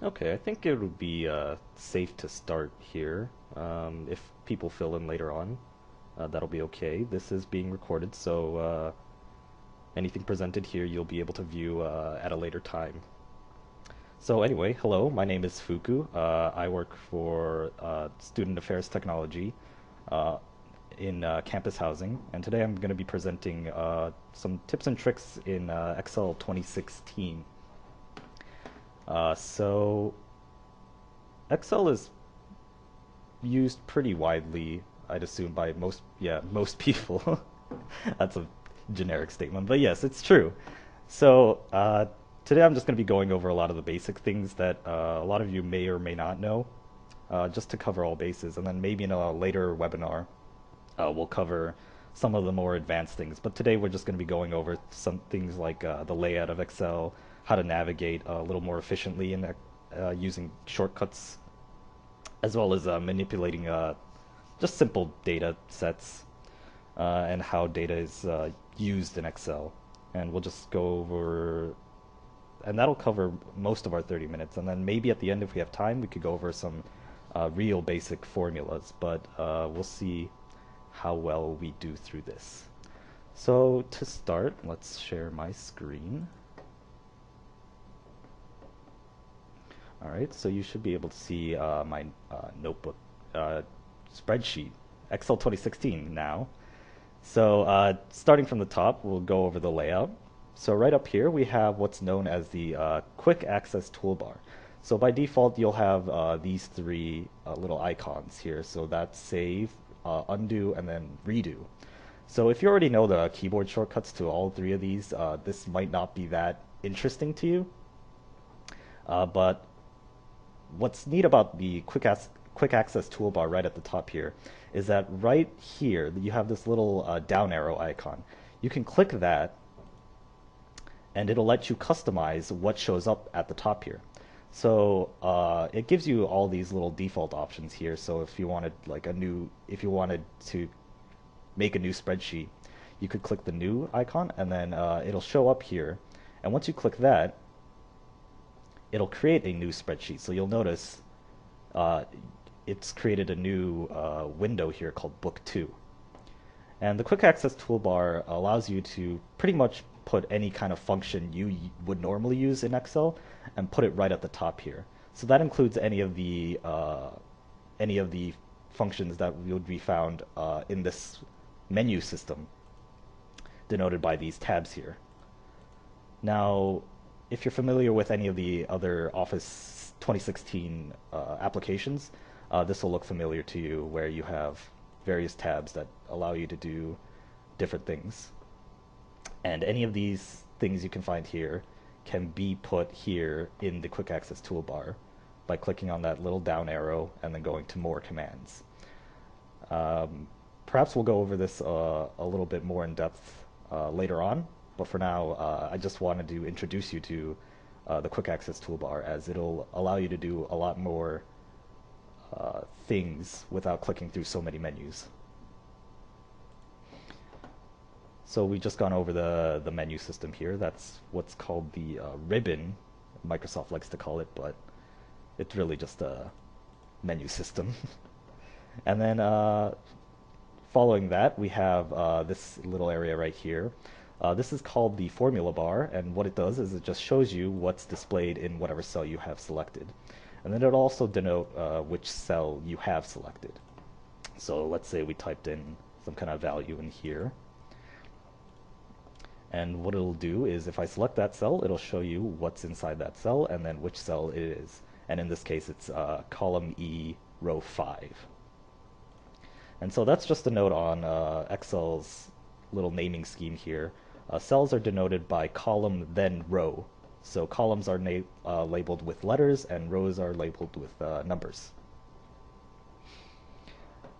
Okay, I think it would be safe to start here. If people fill in later on, that'll be okay. This is being recorded, so anything presented here you'll be able to view at a later time. So anyway, hello, my name is Fuku. I work for Student Affairs Technology uh, in campus housing, and today I'm going to be presenting some tips and tricks in Excel 2016. So Excel is used pretty widely, I'd assume, by most people. That's a generic statement, but yes, it's true. So today I'm just going to be going over a lot of the basic things that a lot of you may or may not know, just to cover all bases, and then maybe in a later webinar we'll cover some of the more advanced things. But today we're just going to be going over some things like the layout of Excel, how to navigate a little more efficiently in using shortcuts, as well as manipulating just simple data sets and how data is used in Excel. And we'll just go over, and that'll cover most of our 30 minutes. And then maybe at the end, if we have time, we could go over some real basic formulas, but we'll see how well we do through this. So to start, let's share my screen. All right, so you should be able to see my notebook spreadsheet, Excel 2016 now. So starting from the top, we'll go over the layout. So right up here, we have what's known as the quick access toolbar. So by default, you'll have these three little icons here. So that's save, undo, and then redo. So if you already know the keyboard shortcuts to all three of these, this might not be that interesting to you. But what's neat about the quick access toolbar right at the top here is that right here you have this little down arrow icon. You can click that and it'll let you customize what shows up at the top here. So it gives you all these little default options here. So if you wanted if you wanted to make a new spreadsheet, you could click the new icon and then it'll show up here. And once you click that, it'll create a new spreadsheet. So you'll notice it's created a new window here called Book 2. And the Quick Access Toolbar allows you to pretty much put any kind of function you would normally use in Excel and put it right at the top here. So that includes any of the functions that would be found in this menu system, denoted by these tabs here. Now, if you're familiar with any of the other Office 2016 applications, this will look familiar to you, where you have various tabs that allow you to do different things. And any of these things you can find here can be put here in the Quick Access Toolbar by clicking on that little down arrow and then going to More Commands. Perhaps we'll go over this a little bit more in depth later on, but for now, I just wanted to introduce you to the Quick Access Toolbar, as it'll allow you to do a lot more things without clicking through so many menus. So we've just gone over the menu system here. That's what's called the ribbon. Microsoft likes to call it, but it's really just a menu system. And then following that, we have this little area right here. This is called the formula bar, and what it does is it just shows you what's displayed in whatever cell you have selected. And then it'll also denote which cell you have selected. So let's say we typed in some kind of value in here. And what it'll do is if I select that cell, it'll show you what's inside that cell and then which cell it is. And in this case, it's column E, row 5. And so that's just a note on Excel's little naming scheme here. Cells are denoted by column, then row. So columns are labeled with letters and rows are labeled with numbers.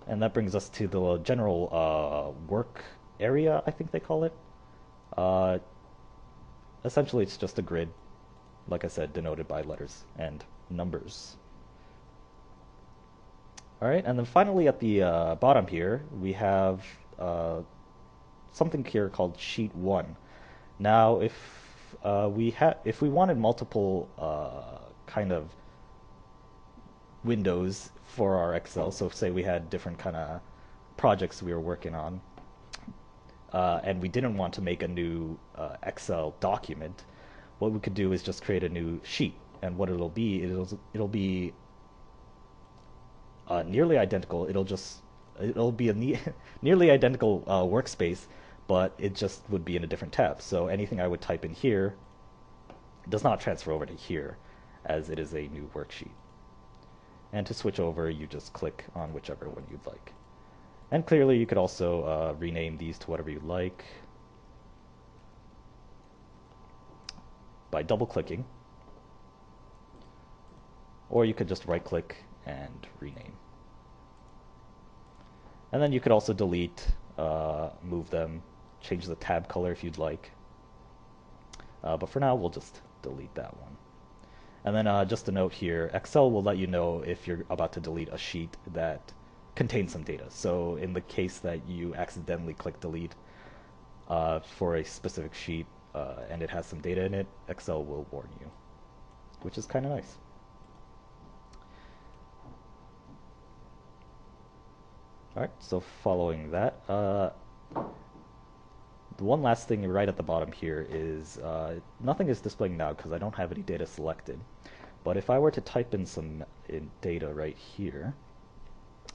And that brings us to the general work area, I think they call it. Essentially, it's just a grid, like I said, denoted by letters and numbers. All right, and then finally at the bottom here, we have something here called Sheet 1. Now, if we wanted multiple kind of windows for our Excel. So say we had different kind of projects we were working on, and we didn't want to make a new Excel document. What we could do is just create a new sheet, and what it'll be nearly identical. It'll be a nearly identical workspace, but it just would be in a different tab. So anything I would type in here does not transfer over to here, as it is a new worksheet. And to switch over, you just click on whichever one you'd like. And clearly, you could also rename these to whatever you'd like by double-clicking, or you could just right-click and rename. And then you could also delete, move them, change the tab color if you'd like. But for now, we'll just delete that one. And then just a note here, Excel will let you know if you're about to delete a sheet that contains some data. So in the case that you accidentally click delete for a specific sheet and it has some data in it, Excel will warn you, which is kind of nice. All right, so following that, the one last thing right at the bottom here is nothing is displaying now because I don't have any data selected. But if I were to type in some data right here,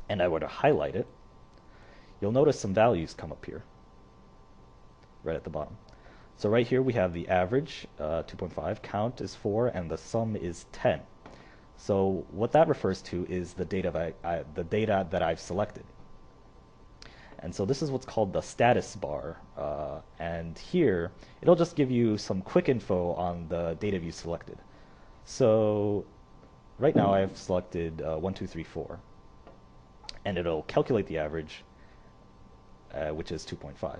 and I were to highlight it, you'll notice some values come up here, right at the bottom. So right here we have the average, 2.5, count is 4, and the sum is 10. So what that refers to is the data that I've selected. And so this is what's called the status bar. And here, it'll just give you some quick info on the data you selected. So right now I have selected 1, 2, 3, 4. And it'll calculate the average, which is 2.5.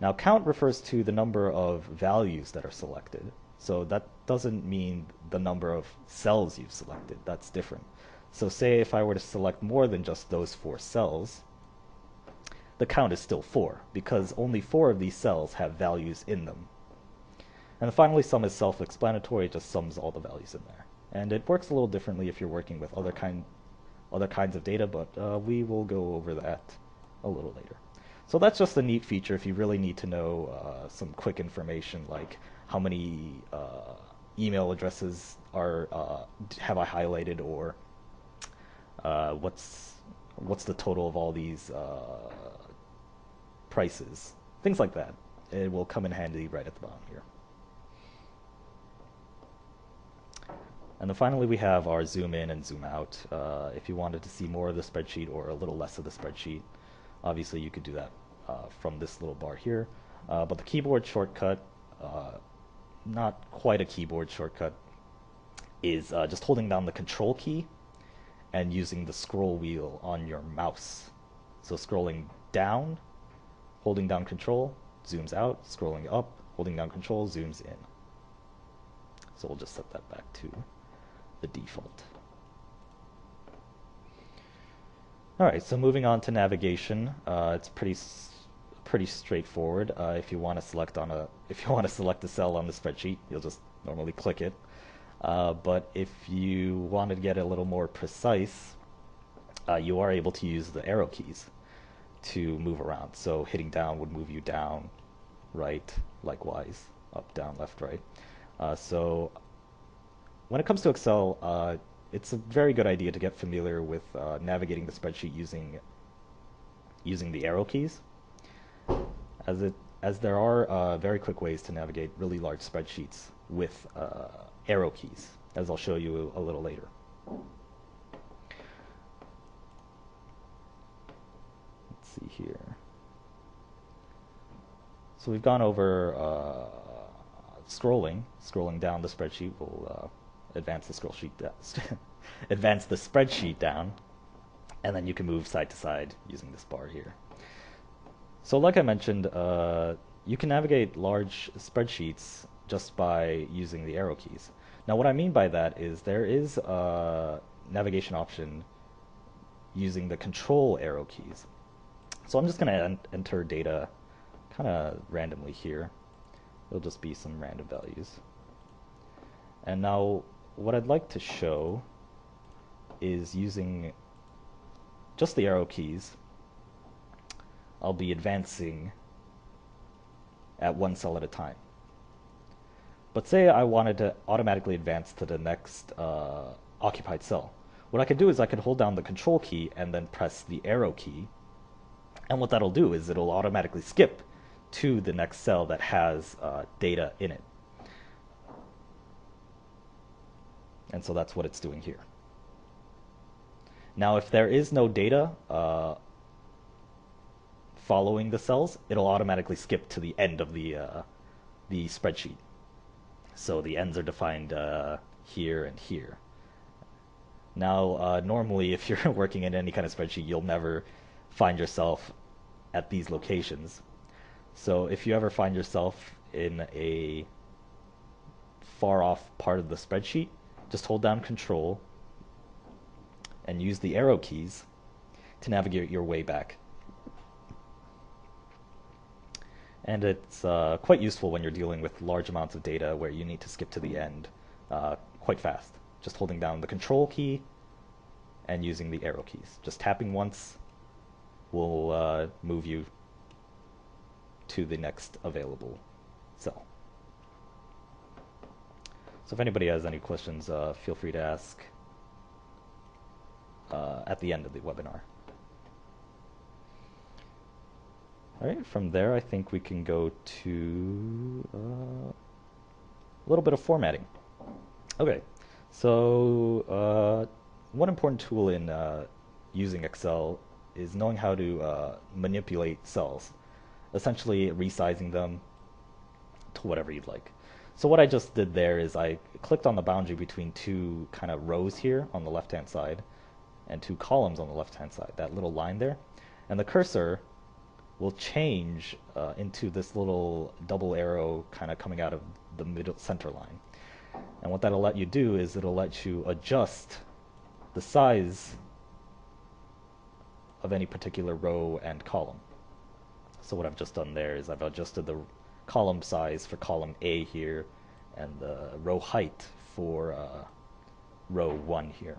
Now count refers to the number of values that are selected. So that doesn't mean the number of cells you've selected. That's different. So say if I were to select more than just those 4 cells, the count is still 4, because only 4 of these cells have values in them. And finally, sum is self-explanatory. It just sums all the values in there. And it works a little differently if you're working with other kinds of data, but we will go over that a little later. So that's just a neat feature if you really need to know some quick information, like how many email addresses have I highlighted, or what's the total of all these prices, things like that. It will come in handy right at the bottom here. And then finally we have our zoom in and zoom out. If you wanted to see more of the spreadsheet or a little less of the spreadsheet, obviously you could do that from this little bar here. But the keyboard shortcut, not quite a keyboard shortcut, is just holding down the control key and using the scroll wheel on your mouse. So scrolling down, holding down control, zooms out, scrolling up, holding down control, zooms in. So we'll just set that back to the default. All right, so moving on to navigation, it's pretty straightforward. If you want to select a cell on the spreadsheet, you'll just normally click it. But if you want to get a little more precise, you are able to use the arrow keys to move around. So hitting down would move you down, right, likewise, up, down, left, right. So when it comes to Excel, it's a very good idea to get familiar with navigating the spreadsheet using the arrow keys, as there are very quick ways to navigate really large spreadsheets with arrow keys, as I'll show you a little later. Let's see here. So we've gone over scrolling down the spreadsheet. We'll advance the advance the spreadsheet down, and then you can move side to side using this bar here. So like I mentioned, you can navigate large spreadsheets just by using the arrow keys. Now what I mean by that is there is a navigation option using the control arrow keys. So I'm just going to enter data kind of randomly here. It'll just be some random values. And now what I'd like to show is using just the arrow keys. I'll be advancing at one cell at a time. But say I wanted to automatically advance to the next occupied cell. What I could do is I could hold down the control key and then press the arrow key. And what that'll do is it'll automatically skip to the next cell that has data in it. And so that's what it's doing here. Now, if there is no data following the cells, it'll automatically skip to the end of the spreadsheet. So the ends are defined here and here. Now, normally, if you're working in any kind of spreadsheet, you'll never find yourself at these locations. So if you ever find yourself in a far off part of the spreadsheet, just hold down Control and use the arrow keys to navigate your way back. And it's quite useful when you're dealing with large amounts of data where you need to skip to the end quite fast. Just holding down the Control key and using the arrow keys. Just tapping once will move you to the next available cell. So if anybody has any questions, feel free to ask at the end of the webinar. All right, from there I think we can go to a little bit of formatting. Okay, so one important tool in using Excel is knowing how to manipulate cells, essentially resizing them to whatever you'd like. So what I just did there is I clicked on the boundary between two kind of rows here on the left-hand side and two columns on the left-hand side, that little line there. And the cursor will change into this little double arrow kind of coming out of the middle center line. And what that'll let you do is it'll let you adjust the size of any particular row and column. So what I've just done there is I've adjusted the column size for column A here and the row height for row 1 here.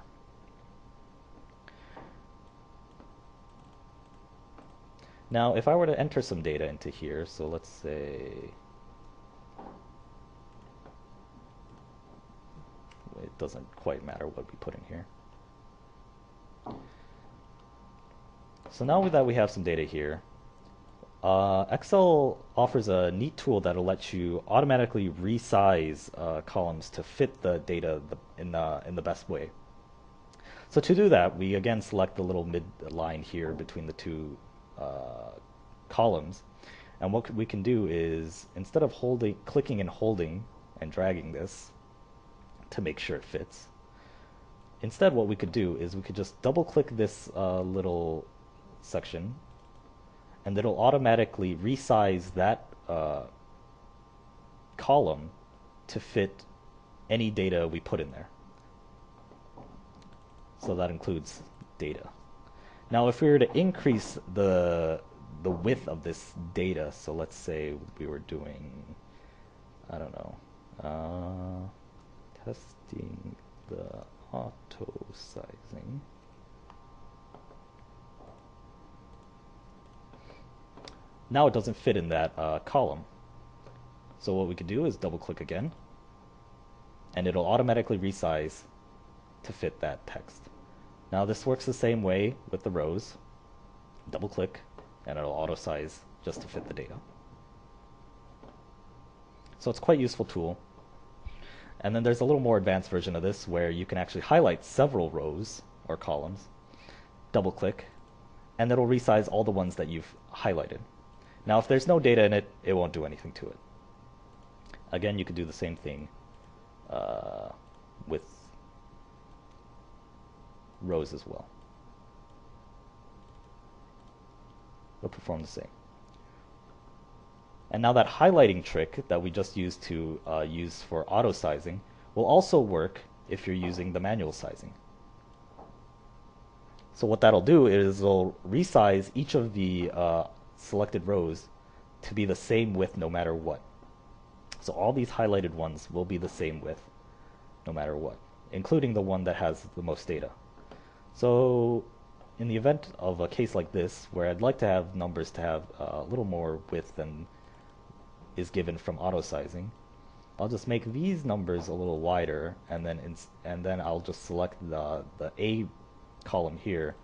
Now, if I were to enter some data into here, so let's say it doesn't quite matter what we put in here. So now that we have some data here, Excel offers a neat tool that'll let you automatically resize columns to fit the data in the best way. So to do that, we again select the little mid line here between the two columns, and what we can do is, instead of clicking and holding and dragging this to make sure it fits, instead what we could do is we could just double click this little section, and it'll automatically resize that column to fit any data we put in there. So that includes data. Now, if we were to increase the width of this data, so let's say we were doing, I don't know, testing the auto sizing. Now it doesn't fit in that column. So what we could do is double click again, and it'll automatically resize to fit that text. Now this works the same way with the rows. Double click and it'll auto size just to fit the data. So it's quite a useful tool. And then there's a little more advanced version of this where you can actually highlight several rows or columns, double click, and it'll resize all the ones that you've highlighted. Now if there's no data in it, it won't do anything to it. Again, you could do the same thing with rows as well. It'll perform the same. And now that highlighting trick that we just used to use for auto sizing will also work if you're using the manual sizing. So what that'll do is it'll resize each of the selected rows to be the same width no matter what. So all these highlighted ones will be the same width no matter what, including the one that has the most data. So in the event of a case like this, where I'd like to have numbers to have a little more width than is given from auto-sizing, I'll just make these numbers a little wider, and then I'll just select the A column here,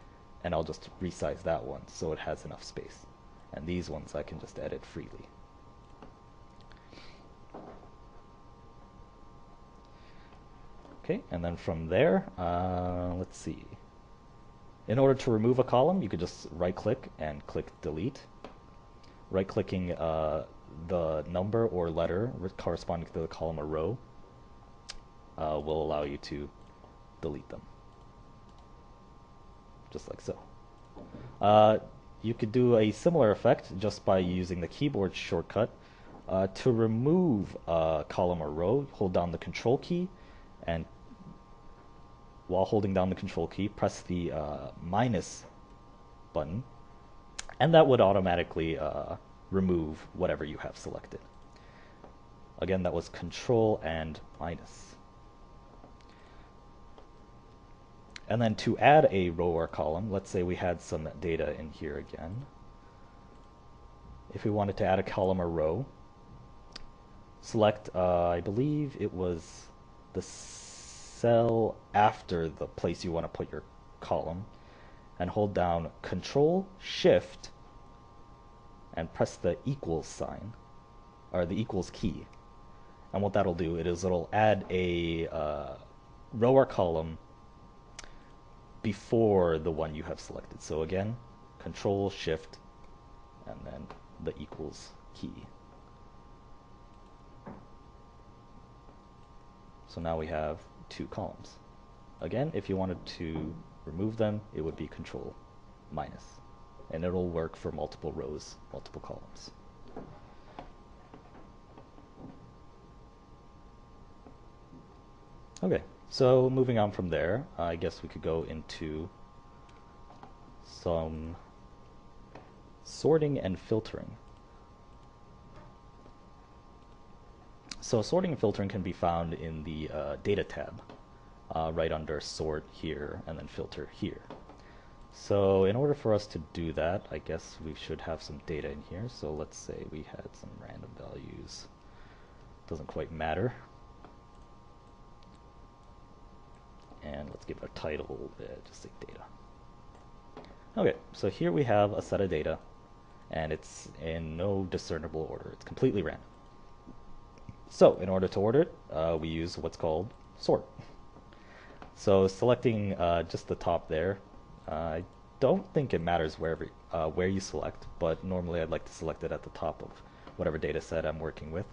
and I'll just resize that one so it has enough space. And these ones I can just edit freely. Okay, and then from there, let's see. In order to remove a column, you could just right-click and click Delete. Right-clicking the number or letter corresponding to the column or row will allow you to delete them, just like so. You could do a similar effect just by using the keyboard shortcut. To remove a column or row, hold down the Control key, and while holding down the Control key, press the minus button, and that would automatically remove whatever you have selected. Again, that was Control and minus. And then to add a row or column, let's say we had some data in here again. If we wanted to add a column or row, select, I believe it was the cell after the place you want to put your column, and hold down Control Shift and press the equals sign, or the equals key. And what that'll do is it'll add a row or column before the one you have selected. So again, Control Shift and then the equals key. So now we have two columns. Again, if you wanted to remove them, it would be Control minus, and it'll work for multiple rows, multiple columns. Okay, so moving on from there, I guess we could go into some sorting and filtering. So sorting and filtering can be found in the Data tab, right under Sort here and then Filter here. So in order for us to do that, I guess we should have some data in here. So let's say we had some random values. Doesn't quite matter. And let's give it a title, just say data. Okay, so here we have a set of data, and it's in no discernible order. It's completely random. So in order to order it, we use what's called sort. So selecting just the top there, I don't think it matters where you select, but normally I'd like to select it at the top of whatever data set I'm working with.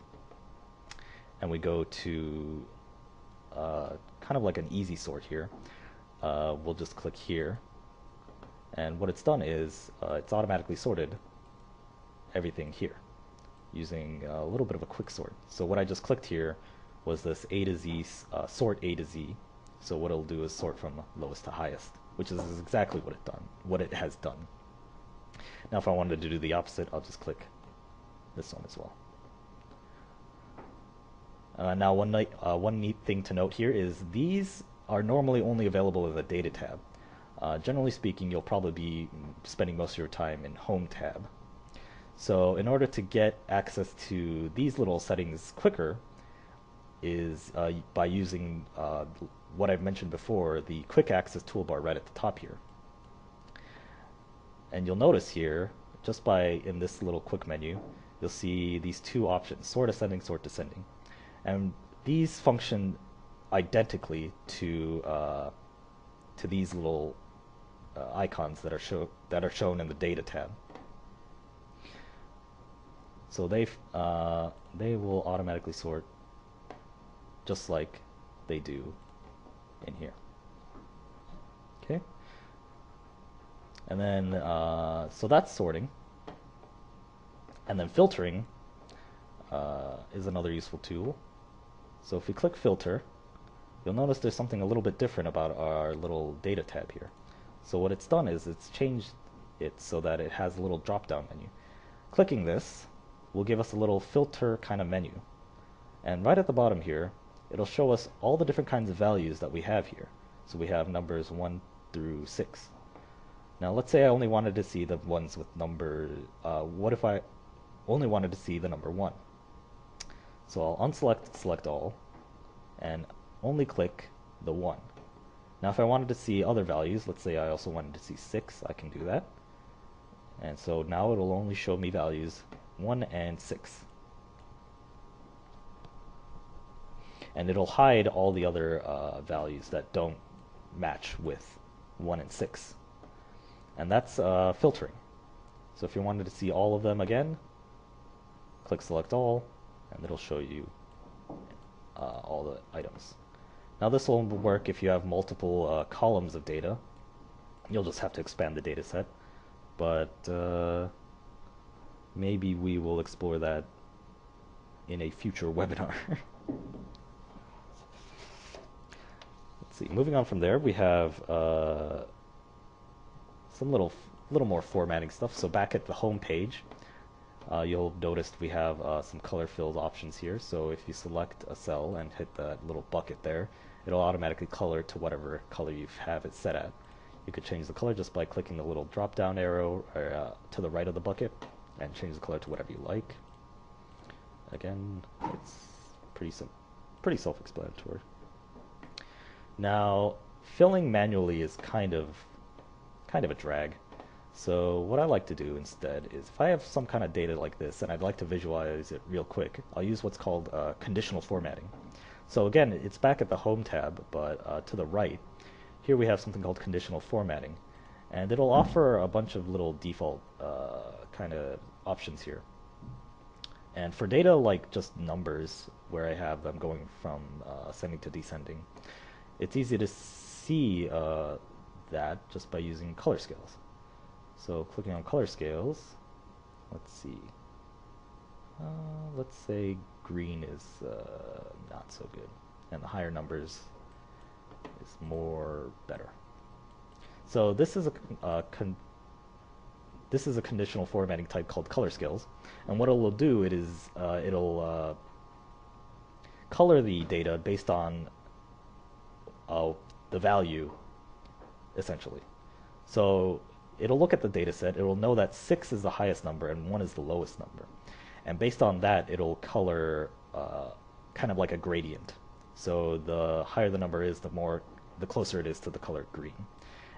And we go to kind of like an easy sort here. We'll just click here, and what it's done is it's automatically sorted everything here using a little bit of a quick sort. So what I just clicked here was this A to Z, sort A to Z. So what it'll do is sort from lowest to highest, which is exactly what it has done. Now if I wanted to do the opposite, I'll just click this one as well. Now one neat thing to note here is these are normally only available in the Data tab. Generally speaking, you'll probably be spending most of your time in Home tab. So in order to get access to these little settings quicker is by using what I've mentioned before, the quick access toolbar right at the top here. And you'll notice here, just in this little quick menu, you'll see these two options, sort ascending, sort descending. And these function identically to these little icons that are shown in the Data tab. So they will automatically sort just like they do in here. Okay. And then so that's sorting. And then filtering is another useful tool. So if we click Filter, you'll notice there's something a little bit different about our little Data tab here. So what it's done is it's changed it so that it has a little drop-down menu. Clicking this will give us a little filter kind of menu. And right at the bottom here, it'll show us all the different kinds of values that we have here. So we have numbers 1, through 6. Now let's say I only wanted to see the ones with number, what if I only wanted to see the number 1? So I'll unselect select all and only click the 1. Now if I wanted to see other values, let's say I also wanted to see 6, I can do that. And so now it'll only show me values 1 and 6. And it'll hide all the other values that don't match with 1 and 6. And that's filtering. So if you wanted to see all of them again, click select all, and it'll show you all the items. Now this will work if you have multiple columns of data. You'll just have to expand the data set, but maybe we will explore that in a future webinar. Let's see, moving on from there, we have some little more formatting stuff. So back at the home page, you'll notice we have some color filled options here. So if you select a cell and hit that little bucket there, it'll automatically color to whatever color you have it set at. You could change the color just by clicking the little drop down arrow to the right of the bucket and change the color to whatever you like. Again, it's pretty self-explanatory. Now, filling manually is kind of a drag. So what I like to do instead is, if I have some kind of data like this and I'd like to visualize it real quick, I'll use what's called conditional formatting. So again, it's back at the Home tab, but to the right, here we have something called conditional formatting. And it'll offer a bunch of little default kind of options here. And for data like just numbers, where I have them going from ascending to descending, it's easy to see that just by using color scales. So clicking on color scales, let's see. Let's say green is not so good, and the higher numbers is more better. So this is a conditional formatting type called color scales, and what it will do it'll color the data based on the value, essentially. So it'll look at the data set, it will know that 6 is the highest number and 1 is the lowest number. And based on that, it'll color kind of like a gradient. So the higher the number is, the closer it is to the color green.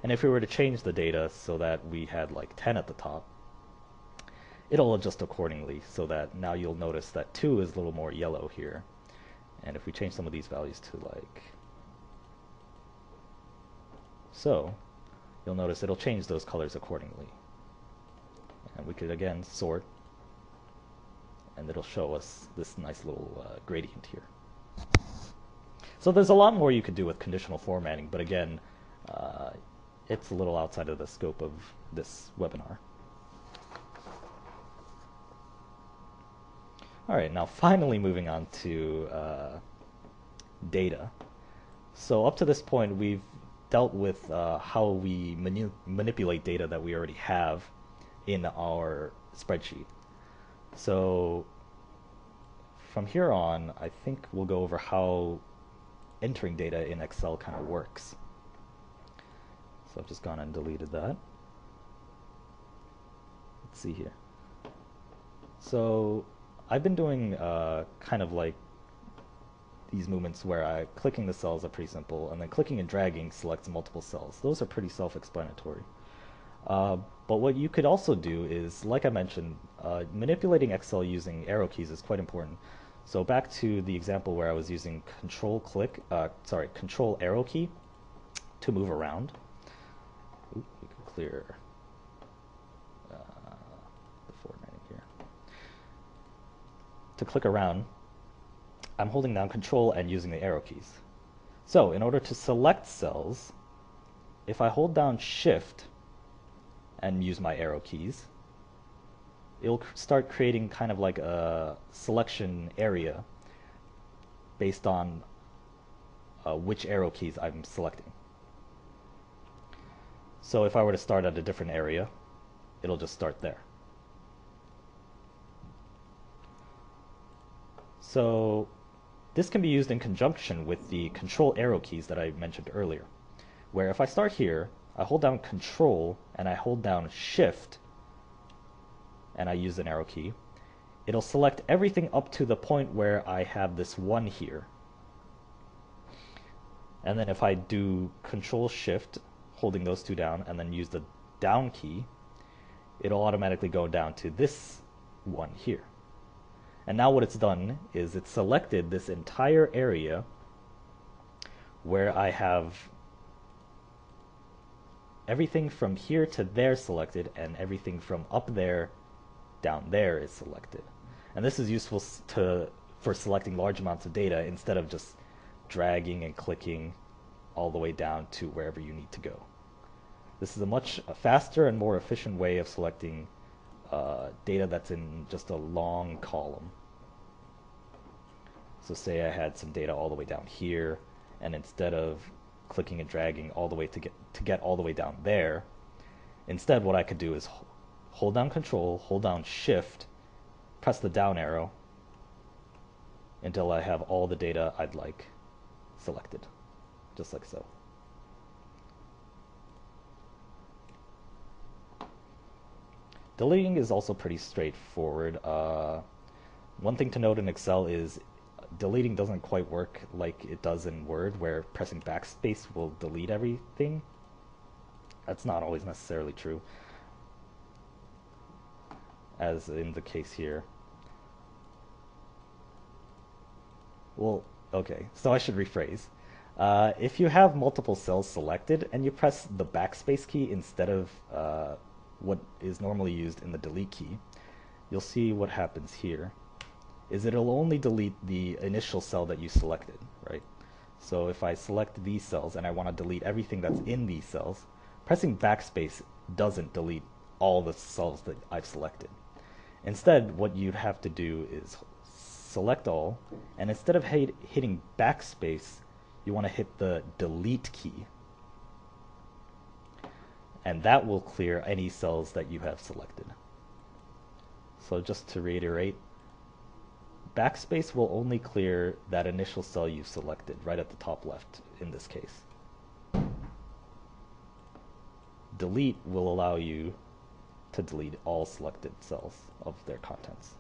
And if we were to change the data so that we had like 10 at the top, it'll adjust accordingly, so that now you'll notice that 2 is a little more yellow here. And if we change some of these values to like so, you'll notice it'll change those colors accordingly. And we could again sort, and it'll show us this nice little gradient here. So there's a lot more you could do with conditional formatting, but again, it's a little outside of the scope of this webinar. All right, now finally moving on to data. So up to this point, we've dealt with how we manipulate data that we already have in our spreadsheet. So from here on, I think we'll go over how entering data in Excel kind of works. So I've just gone and deleted that. Let's see here. So I've been doing kind of like these movements where clicking the cells are pretty simple, and then clicking and dragging selects multiple cells. Those are pretty self-explanatory. But what you could also do is, like I mentioned, manipulating Excel using arrow keys is quite important. So back to the example where I was using Control arrow key to move around. Ooh, we can clear the formatting here. To click around, I'm holding down Control and using the arrow keys. So in order to select cells, if I hold down Shift and use my arrow keys, it'll start creating kind of like a selection area based on which arrow keys I'm selecting. So if I were to start at a different area, it'll just start there. So this can be used in conjunction with the Control arrow keys that I mentioned earlier, where if I start here, I hold down Control and I hold down Shift and I use an arrow key, it'll select everything up to the point where I have this 1 here. And then if I do Control Shift, holding those two down, and then use the down key, it'll automatically go down to this 1 here. And now what it's done is it's selected this entire area where I have everything from here to there selected and everything from up there down there is selected. And this is useful for selecting large amounts of data instead of just dragging and clicking all the way down to wherever you need to go. This is a much faster and more efficient way of selecting data that's in just a long column. So say I had some data all the way down here, and instead of clicking and dragging all the way to get all the way down there, instead what I could do is hold down Control, hold down Shift, press the down arrow until I have all the data I'd like selected, just like so. Deleting is also pretty straightforward. One thing to note in Excel is deleting doesn't quite work like it does in Word, where pressing backspace will delete everything. That's not always necessarily true, as in the case here. Well, okay, so I should rephrase. If you have multiple cells selected and you press the backspace key instead of what is normally used in the delete key, you'll see what happens here is it'll only delete the initial cell that you selected, right? So if I select these cells and I want to delete everything that's in these cells, pressing backspace doesn't delete all the cells that I've selected. Instead, what you'd have to do is select all, and instead of hitting backspace, you want to hit the delete key. And that will clear any cells that you have selected. So just to reiterate, backspace will only clear that initial cell you've selected, right at the top left in this case. Delete will allow you to delete all selected cells of their contents.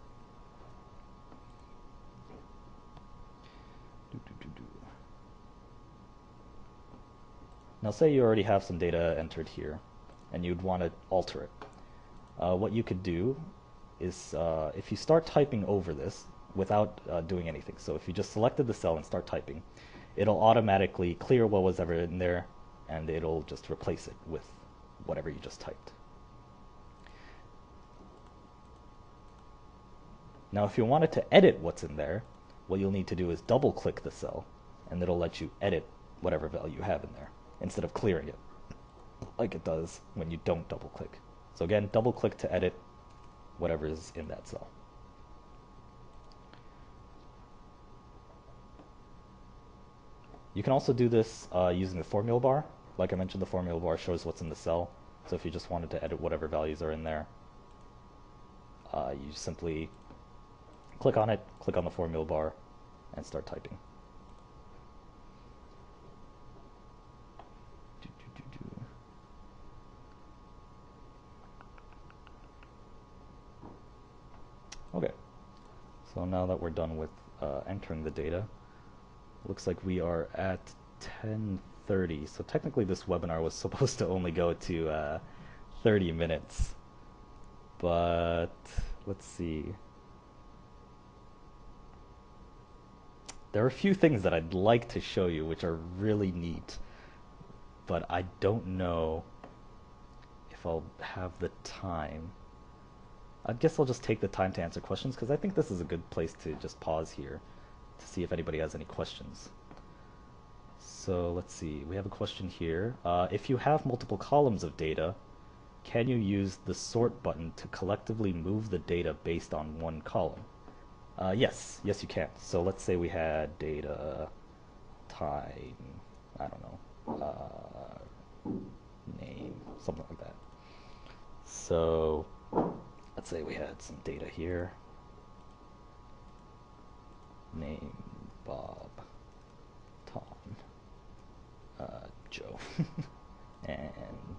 Now say you already have some data entered here and you'd want to alter it. What you could do is if you start typing over this without doing anything, so if you just selected the cell and start typing, it'll automatically clear what was ever in there and it'll just replace it with whatever you just typed. Now if you wanted to edit what's in there, what you'll need to do is double click the cell and it'll let you edit whatever value you have in there instead of clearing it like it does when you don't double click. So again, double click to edit whatever is in that cell. You can also do this using the formula bar. Like I mentioned, the formula bar shows what's in the cell. So if you just wanted to edit whatever values are in there, you simply click on it, click on the formula bar, and start typing. Okay, so now that we're done with entering the data, looks like we are at 10:30. So technically this webinar was supposed to only go to 30 minutes. But let's see. There are a few things that I'd like to show you which are really neat, but I don't know if I'll have the time. I guess I'll just take the time to answer questions because I think this is a good place to just pause here to see if anybody has any questions. So let's see, we have a question here. If you have multiple columns of data, can you use the sort button to collectively move the data based on one column? Yes, you can. So let's say we had data, time, I don't know, name, something like that. So let's say we had some data here. Name, Bob, Tom, Joe, and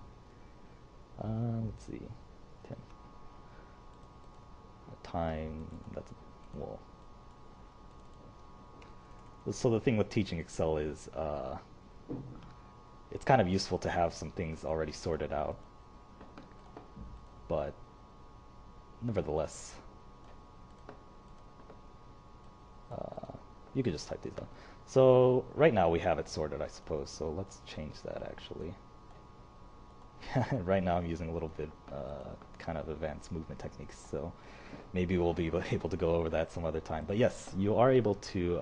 let's see, 10 time. That's well. So the thing with teaching Excel is it's kind of useful to have some things already sorted out, but nevertheless, you could just type these out. So right now we have it sorted, I suppose. So let's change that actually. Right now I'm using a little bit kind of advanced movement techniques, so maybe we'll be able to go over that some other time. But yes, you are able to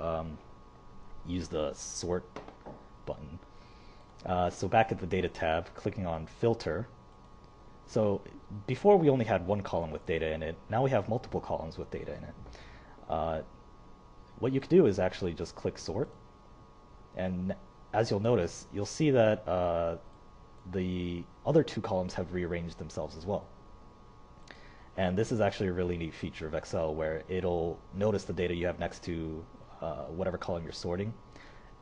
use the sort button. So back at the data tab, clicking on filter. So before we only had one column with data in it. Now we have multiple columns with data in it. What you can do is actually just click sort, and as you'll notice, you'll see that the other two columns have rearranged themselves as well. And this is actually a really neat feature of Excel where it'll notice the data you have next to whatever column you're sorting,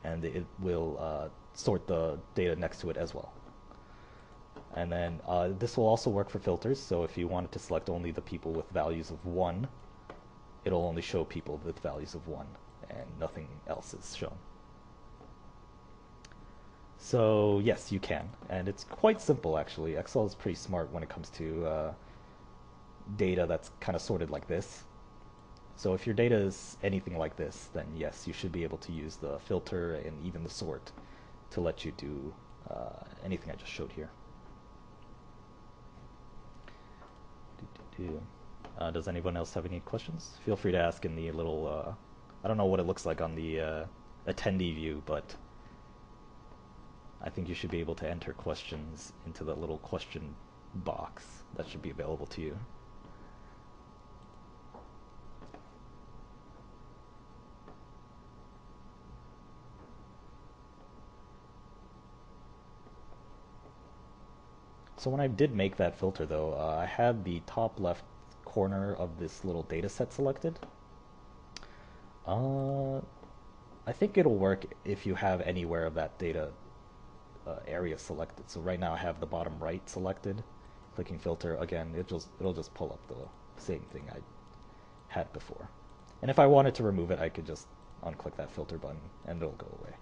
and it will sort the data next to it as well. And then this will also work for filters, so if you wanted to select only the people with values of 1, it'll only show people with values of 1 and nothing else is shown. So yes, you can, and it's quite simple actually. Excel is pretty smart when it comes to data that's kind of sorted like this. So if your data is anything like this, then yes, you should be able to use the filter and even the sort to let you do anything I just showed here. Does anyone else have any questions? Feel free to ask in the little, I don't know what it looks like on the attendee view, but I think you should be able to enter questions into the little question box that should be available to you. So when I did make that filter though, I had the top left corner of this little data set selected. I think it'll work if you have anywhere of that data area selected. So right now I have the bottom right selected. Clicking filter again, it'll just pull up the same thing I had before. And if I wanted to remove it, I could just unclick that filter button and it'll go away.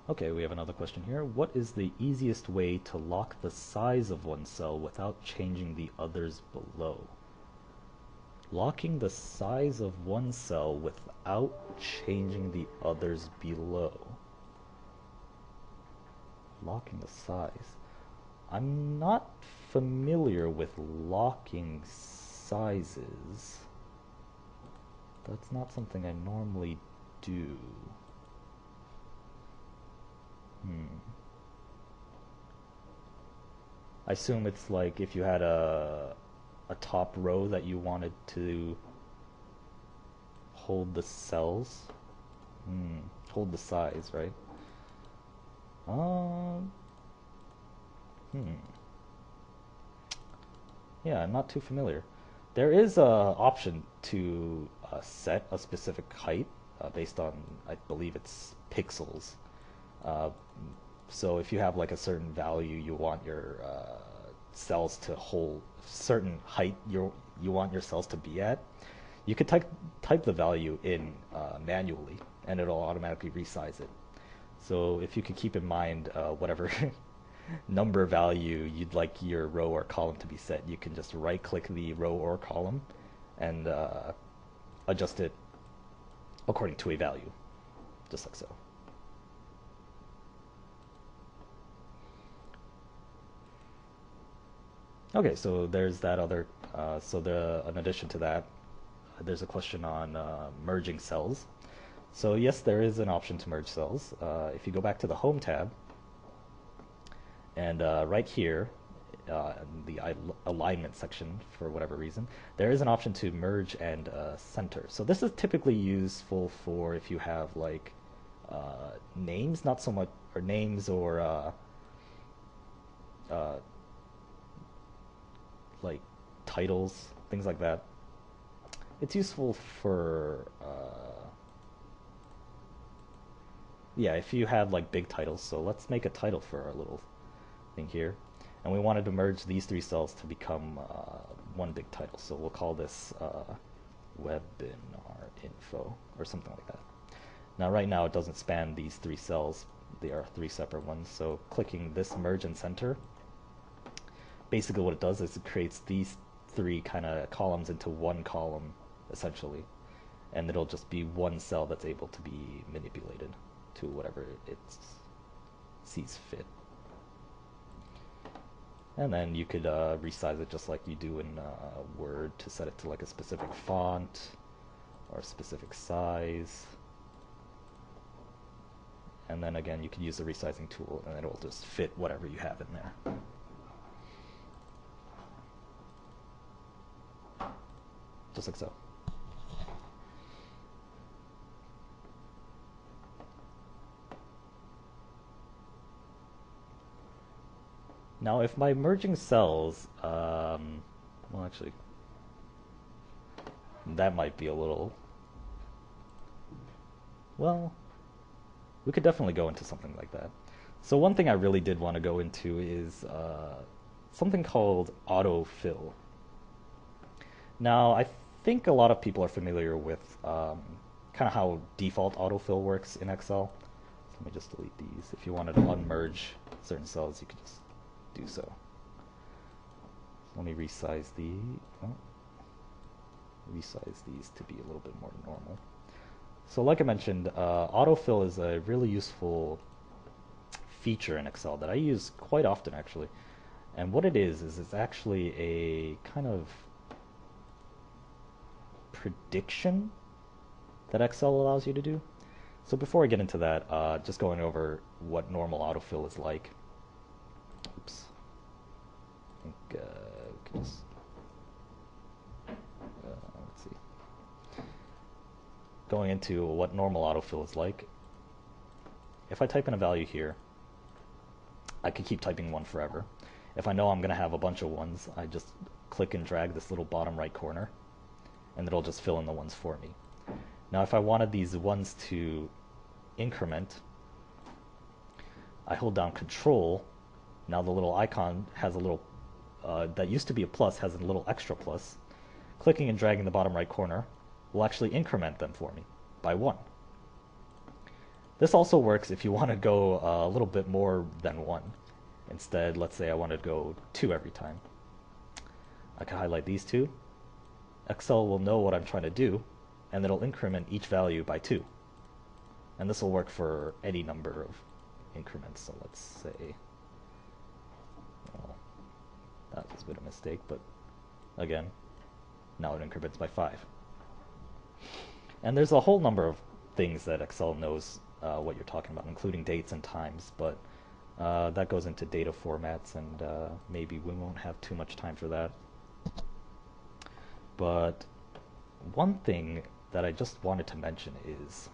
Okay, we have another question here. What is the easiest way to lock the size of one cell without changing the others below? Locking the size of one cell without changing the others below. Locking the size. I'm not familiar with locking sizes. That's not something I normally do. I assume it's like if you had a top row that you wanted to hold the cells, hold the size, right? Yeah, I'm not too familiar. There is a option to set a specific height based on, I believe it's pixels. So if you have like a certain value you want your cells to hold, certain height you want your cells to be at, you could type the value in manually and it'll automatically resize it. So if you could keep in mind whatever number value you'd like your row or column to be set, you can just right click the row or column and adjust it according to a value, just like so. Okay, so there's that other, in addition to that, there's a question on merging cells. So yes, there is an option to merge cells. If you go back to the Home tab, and right here, in the alignment section, for whatever reason, there is an option to merge and center. So this is typically useful for if you have like names, not so much, or names or like titles, things like that. It's useful for yeah, if you have like big titles. So let's make a title for our little thing here, and we wanted to merge these three cells to become one big title. So we'll call this webinar info or something like that. Now right now it doesn't span these three cells, they are three separate ones. So clicking this merge and center, basically what it does is it creates these three kind of columns into one column essentially, and it'll just be one cell that's able to be manipulated to whatever it sees fit. And then you could resize it just like you do in Word to set it to like a specific font or a specific size. And then again, you can use the resizing tool and it'll just fit whatever you have in there. Just like so. Now, if my merging cells, well, actually, that might be a little, well, we could definitely go into something like that. So one thing I really did want to go into is something called Autofill. Now, I think a lot of people are familiar with kind of how default autofill works in Excel. So let me just delete these. If you wanted to unmerge certain cells, you could just do so. Let me resize resize these to be a little bit more normal. So like I mentioned, autofill is a really useful feature in Excel that I use quite often actually. And what it is it's actually a kind of prediction that Excel allows you to do. So before I get into that, just going over what normal autofill is like. Oops. I think we can just let's see. Going into what normal autofill is like. If I type in a value here, I could keep typing one forever. If I know I'm going to have a bunch of ones, I just click and drag this little bottom right corner, and it'll just fill in the ones for me. Now if I wanted these ones to increment, I hold down Control. Now the little icon has a little, that used to be a plus, has a little extra plus. Clicking and dragging the bottom right corner will actually increment them for me by one. This also works if you want to go a little bit more than one. Instead, let's say I want to go 2 every time. I can highlight these two. Excel will know what I'm trying to do, and it'll increment each value by 2. And this will work for any number of increments. So let's say, well, that was a bit of a mistake, but again, now it increments by 5. And there's a whole number of things that Excel knows what you're talking about, including dates and times, but that goes into data formats, and maybe we won't have too much time for that. But one thing that I just wanted to mention is,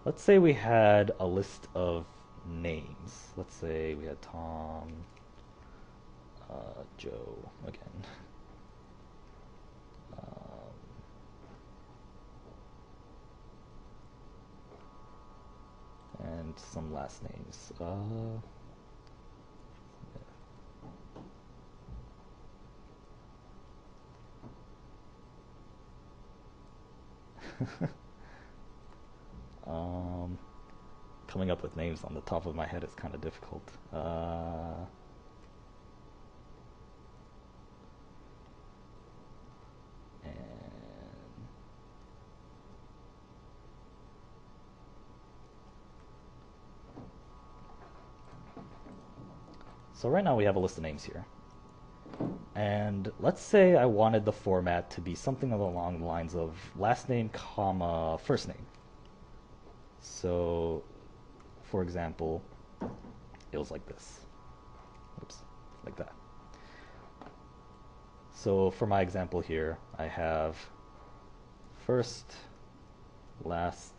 let's say we had a list of names. Let's say we had Tom, Joe again. And some last names. Coming up with names on the top of my head is kind of difficult. So right now we have a list of names here. And let's say I wanted the format to be something along the lines of last name, comma, first name. So, for example, it was like this. Oops, like that. So for my example here, I have first, last,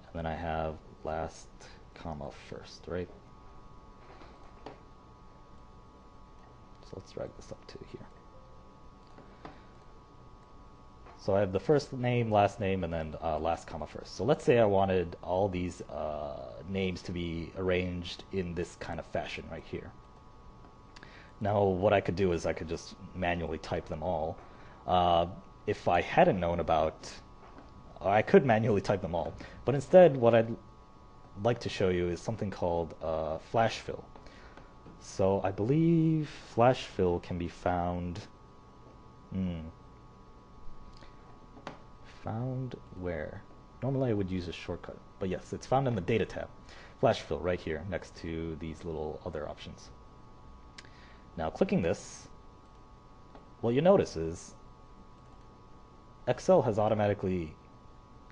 and then I have last, comma, first, right? So let's drag this up to here. So I have the first name, last name, and then last comma first. So let's say I wanted all these names to be arranged in this kind of fashion right here. Now what I could do is I could just manually type them all. If I hadn't known about, I could manually type them all, but instead what I'd like to show you is something called flash fill. So I believe flash fill can be found, found where? Normally I would use a shortcut, but yes, it's found in the data tab. Flash fill right here next to these little other options. Now clicking this, what you notice is Excel has automatically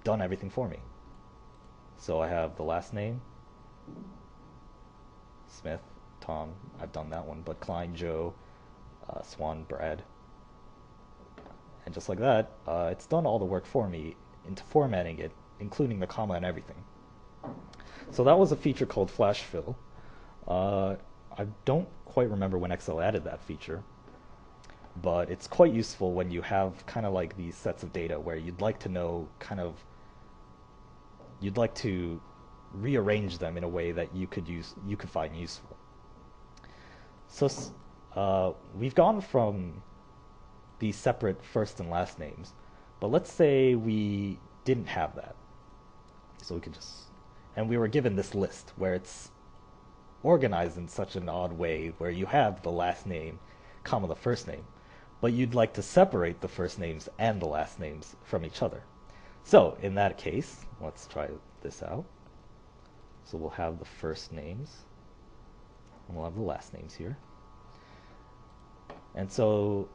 done everything for me. So I have the last name, Smith, Tom, I've done that one, but Klein, Joe, Swan, Brad. And just like that, it's done all the work for me into formatting it, including the comma and everything. So that was a feature called flash fill. I don't quite remember when Excel added that feature, but it's quite useful when you have kind of like these sets of data where you'd like to know you'd like to rearrange them in a way that you could find useful. So we've gone from these separate first and last names, but let's say we didn't have that. So we could and we were given this list where it's organized in such an odd way where you have the last name, comma, the first name, but you'd like to separate the first names and the last names from each other. So in that case, let's try this out. So we'll have the first names, and we'll have the last names here. And so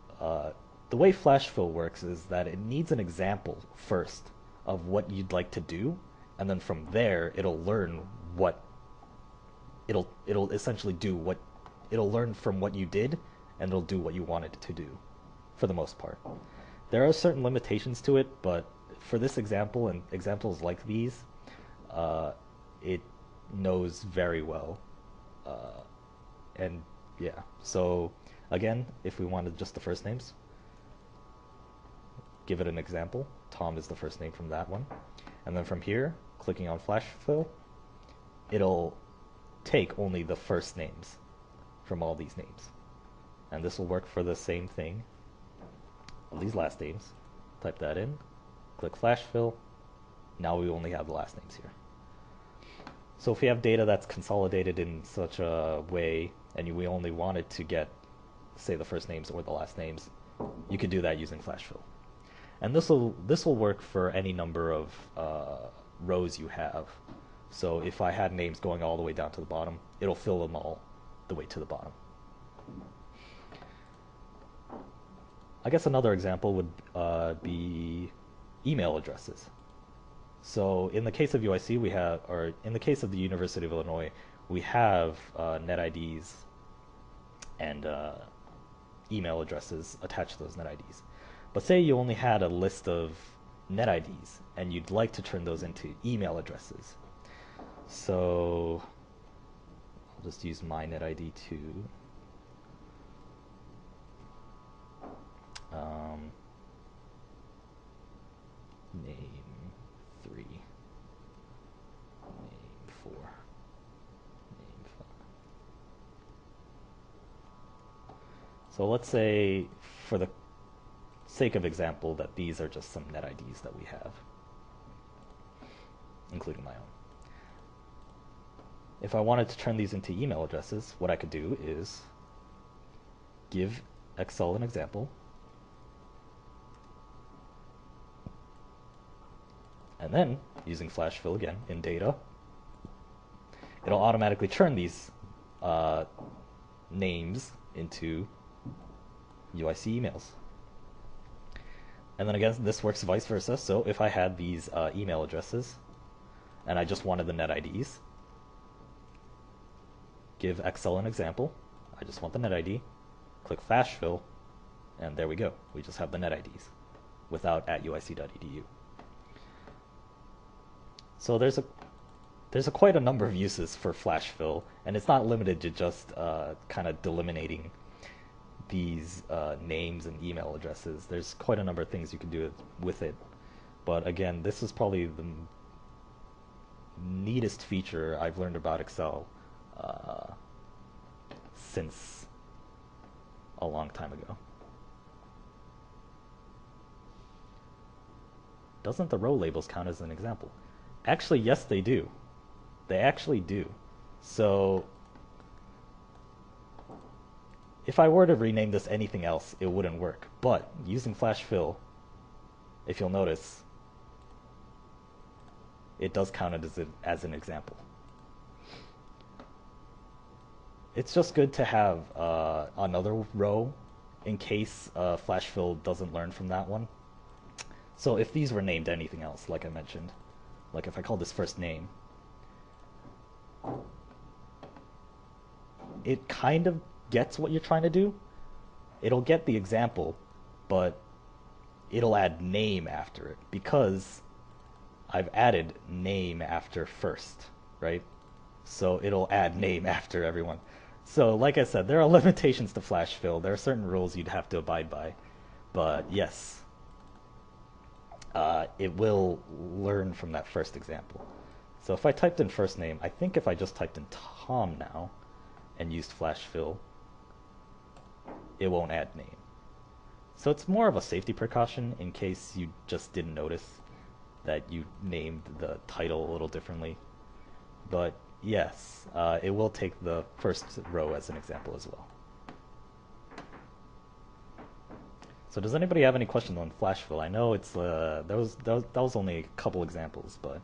the way flash fill works is that it needs an example first of what you'd like to do, and then from there it'll learn what it'll essentially do what it'll learn from what you did, and it'll do what you wanted it to do for the most part. There are certain limitations to it, but for this example and examples like these, it knows very well. And yeah, so again, if we wanted just the first names, give it an example. Tom is the first name from that one. And then from here, clicking on flash fill, it'll take only the first names from all these names. And this will work for the same thing. All these last names, type that in, click flash fill, now we only have the last names here. So if we have data that's consolidated in such a way, and we only wanted to get, say, the first names or the last names, you could do that using flash fill. And this will work for any number of rows you have. So if I had names going all the way down to the bottom, it'll fill them all the way to the bottom. I guess another example would be email addresses. So in the case of UIC, we have, or in the case of the University of Illinois, we have net IDs and email addresses attached to those net IDs. But say you only had a list of net IDs and you'd like to turn those into email addresses. So I'll just use my net ID 2. Name 3, name 4, name 5. So let's say, for the sake of example, that these are just some net IDs that we have, including my own. If I wanted to turn these into email addresses, what I could do is give Excel an example, and then, using flash fill again in data, it'll automatically turn these names into UIC emails. And then again, this works vice versa. So if I had these email addresses and I just wanted the net IDs, give Excel an example. I just want the net ID, click flash fill, and there we go. We just have the net IDs without @uic.edu. So there's quite a number of uses for flash fill, and it's not limited to just kind of delimiting these names and email addresses. There's quite a number of things you can do with it. But again, this is probably the neatest feature I've learned about Excel since a long time ago. Doesn't the row labels count as an example? Actually, yes, they do. They actually do. So if I were to rename this anything else, it wouldn't work. But using flash fill, if you'll notice, it does count it as an example. It's just good to have another row in case flash fill doesn't learn from that one. So if these were named anything else, like I mentioned, like if I call this first name, it kind of gets what you're trying to do. It'll get the example, but it'll add name after it because I've added name after first, right? So it'll add name after everyone. So like I said, there are limitations to flash fill. There are certain rules you'd have to abide by. But yes, it will learn from that first example. So if I typed in first name, I think if I just typed in Tom now and used flash fill, it won't add name. So it's more of a safety precaution in case you just didn't notice that you named the title a little differently. But yes, it will take the first row as an example as well. So does anybody have any questions on flash fill? I know it's that was only a couple examples, but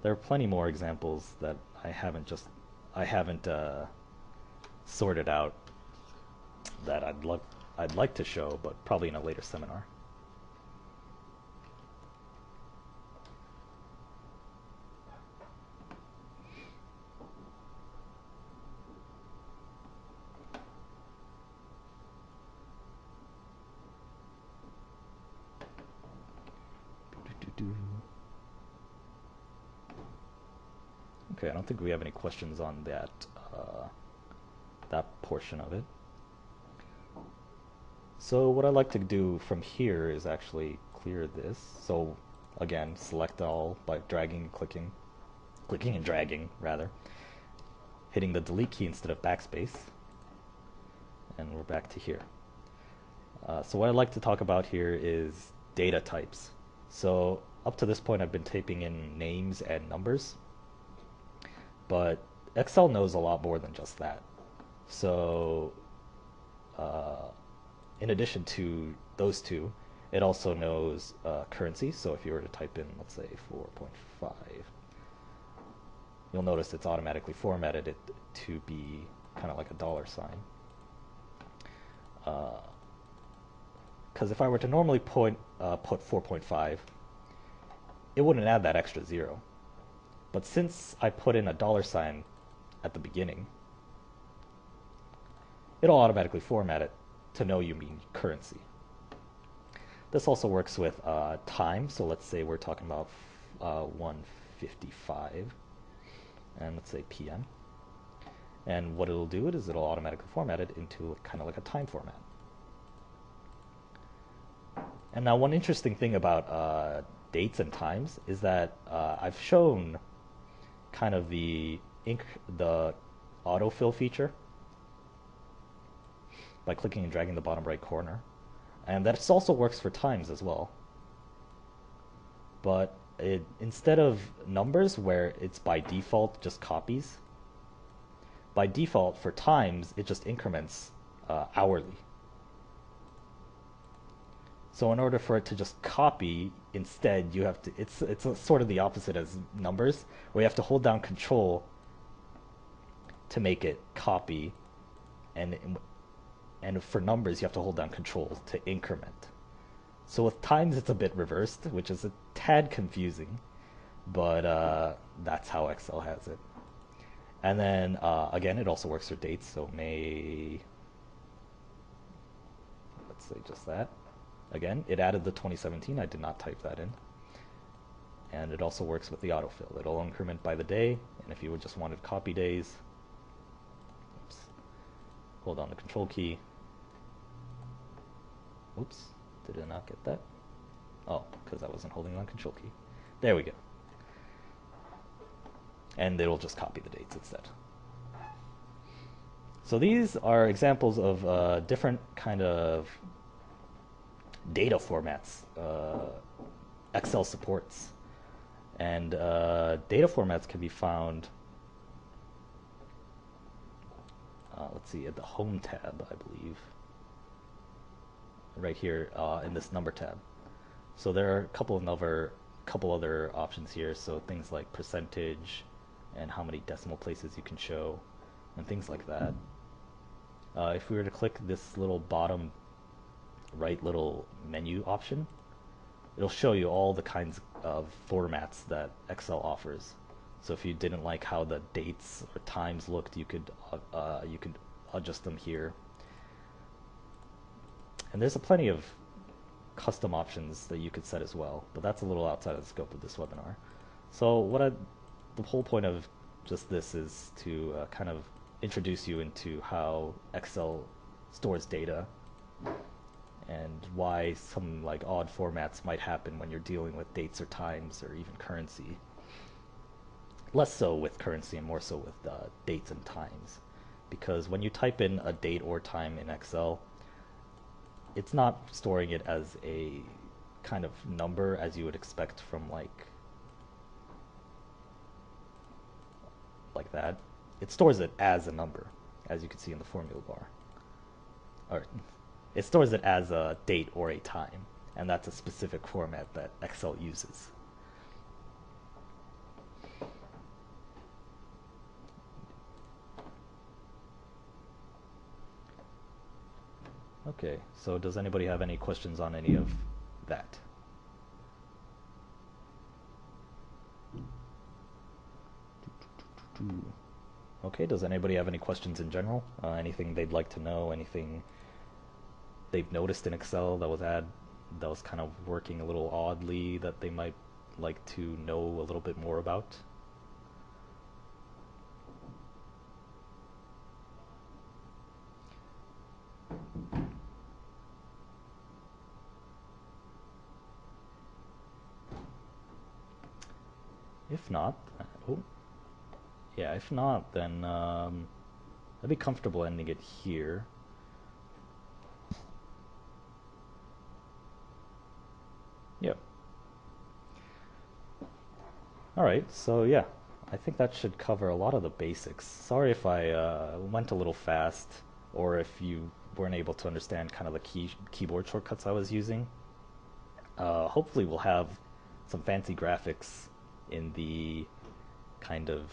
there are plenty more examples that I haven't sorted out that I'd like to show, but probably in a later seminar. Okay, I don't think we have any questions on that that portion of it. So what I'd like to do from here is actually clear this. So again, select all by dragging, clicking and dragging rather, hitting the delete key instead of backspace, and we're back to here. So what I'd like to talk about here is data types. So up to this point I've been typing in names and numbers, but Excel knows a lot more than just that. So in addition to those two, it also knows currency. So if you were to type in, let's say 4.5, you'll notice it's automatically formatted it to be kind of like a dollar sign. Because if I were to normally put 4.5, it wouldn't add that extra zero. But since I put in a dollar sign at the beginning, it'll automatically format it to know you mean currency. This also works with time. So let's say we're talking about 1:55, and let's say PM. And what it'll do is it'll automatically format it into kind of like a time format. And now one interesting thing about dates and times is that I've shown kind of the autofill feature by clicking and dragging the bottom right corner. And that also works for times as well. But instead of numbers where it's by default just copies, by default for times it just increments hourly. So in order for it to just copy, instead you have to, it's sort of the opposite as numbers, where you have to hold down Control to make it copy, and for numbers you have to hold down Control to increment. So with times it's a bit reversed, which is a tad confusing, but that's how Excel has it. And then again, it also works for dates, so May, let's say just that. Again, it added the 2017. I did not type that in. And it also works with the autofill. It'll increment by the day, and if you just wanted copy days, oops, hold on the Control key, Oops, did I not get that? Oh, because I wasn't holding on Control key. There we go. And it'll just copy the dates instead. So these are examples of different kind of data formats Excel supports. And data formats can be found, let's see, at the Home tab, I believe. Right here in this Number tab. So there are a couple other options here. So things like percentage and how many decimal places you can show and things like that. If we were to click this little bottom right little menu option, it'll show you all the kinds of formats that Excel offers. So if you didn't like how the dates or times looked, you could adjust them here. And there's plenty of custom options that you could set as well, but that's a little outside of the scope of this webinar. So the whole point of just this is to kind of introduce you into how Excel stores data and why some like odd formats might happen when you're dealing with dates or times or even currency. Less so with currency and more so with dates and times, because when you type in a date or time in Excel, it's not storing it as a kind of number as you would expect from like that. It stores it as a number, as you can see in the formula bar. Or it stores it as a date or a time, and that's a specific format that Excel uses. Okay, so does anybody have any questions on any of that? Okay, does anybody have any questions in general? Anything they'd like to know? Anything they've noticed in Excel that was kind of working a little oddly that they might like to know a little bit more about? If not, if not, then I'd be comfortable ending it here. Yep. Alright, so yeah, I think that should cover a lot of the basics. Sorry if I went a little fast, or if you weren't able to understand kind of the keyboard shortcuts I was using. Hopefully we'll have some fancy graphics in the kind of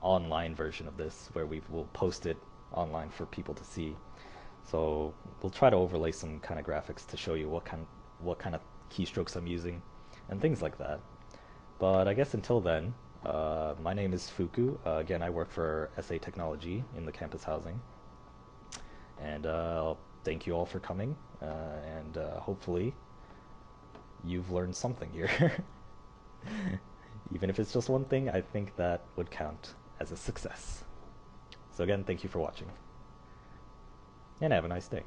online version of this, where we'll post it online for people to see. So we'll try to overlay some kind of graphics to show you what kind of keystrokes I'm using and things like that. But I guess until then, my name is Fuku. Again, I work for SA Technology in the campus housing. And thank you all for coming, and hopefully you've learned something here. Even if it's just one thing, I think that would count as a success. So again, thank you for watching, and have a nice day.